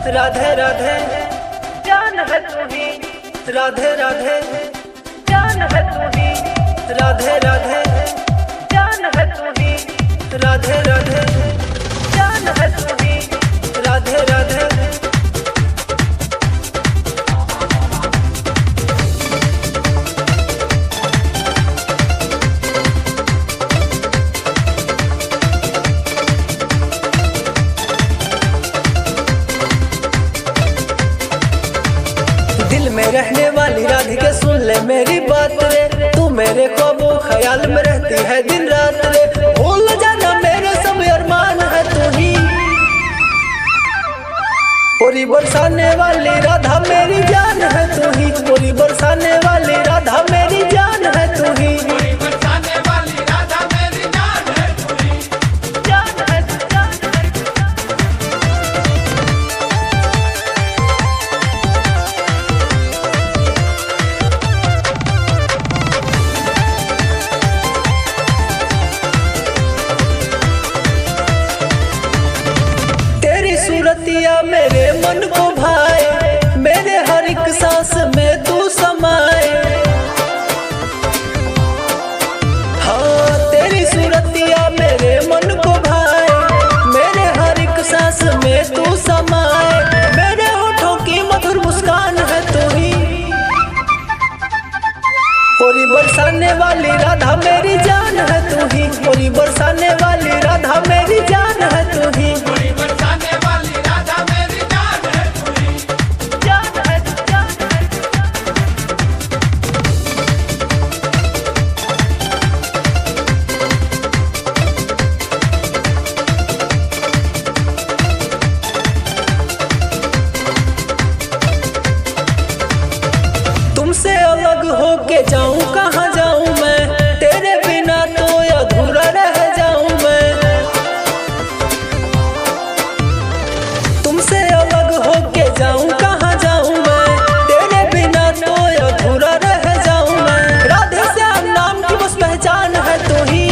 राधे राधे जान है तू ही, राधे राधे जान है तू ही, राधे राधे जान है तू ही, राधे राधे जान है तू ही, राधे राधे। दिल में रहने वाली राधिका सुन ले मेरी बात रे, तू मेरे ख्वाबों ख्याल में रहती है दिन रात रे। भूल जाना मेरे सब अरमान है तू ही, पूरी बरसाने वाली राधा मेरी जान है तू ही, पूरी बरसाने वाली राधा मेरी जान है तू ही, पूरी बरसाने वाली राधा मेरी जान है तू ही, जान है जान है। सूरतिया मेरे मन को भाए, मेरे हर एक सांस में तू समाए। हाँ तेरी सूरतिया मेरे मन को भाए, मेरे हर एक सांस में तू समाए। मेरे होठों की मधुर मुस्कान है तू ही, पूरी बरसाने वाली राधा मेरी जान है तू ही, पूरी बरसाने वाली राधा मेरी जान है तू ही, पूरी बरसाने वाली राधा मेरी जान है तू ही, जान है जान है। तुमसे अलग होके जाऊं कहाँ जाऊं मैं, तेरे बिना तो अधूरा रह जाऊं मैं। तुमसे अलग होके जाऊं कहाँ जाऊं मैं, तेरे बिना तो अधूरा रह जाऊं मैं। राधे श्याम नाम की बस पहचान है तू ही,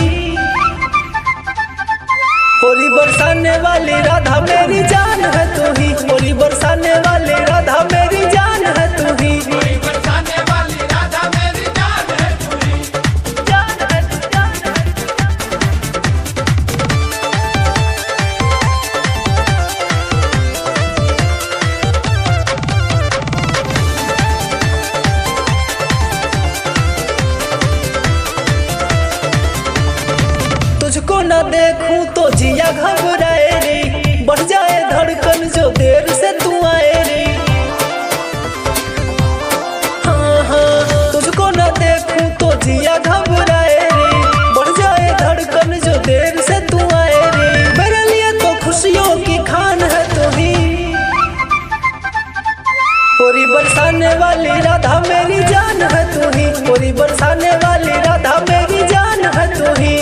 पूरी बरसाने वाली राधा मेरी जान है तू ही, पूरी बरसाने वाली राधा मेरी जान है तू ही, पूरी बरसाने वाली राधा मेरी जान है तू ही, जान है जान है। तुझको न देखूं तो जिया घबराए रे, बढ़ जाए धड़कन जो देर से तू आए रे। हाँ हाँ तुझको न देखूं तो जिया घबराए रे, बढ़ जाए धड़कन जो देर से तू आए रे। मेरे लिए तो खुशियों की खान है तू ही, पूरी बरसाने वाली राधा मेरी जान है तू ही, पूरी बरसाने वाली राधा मेरी जान है तू ही।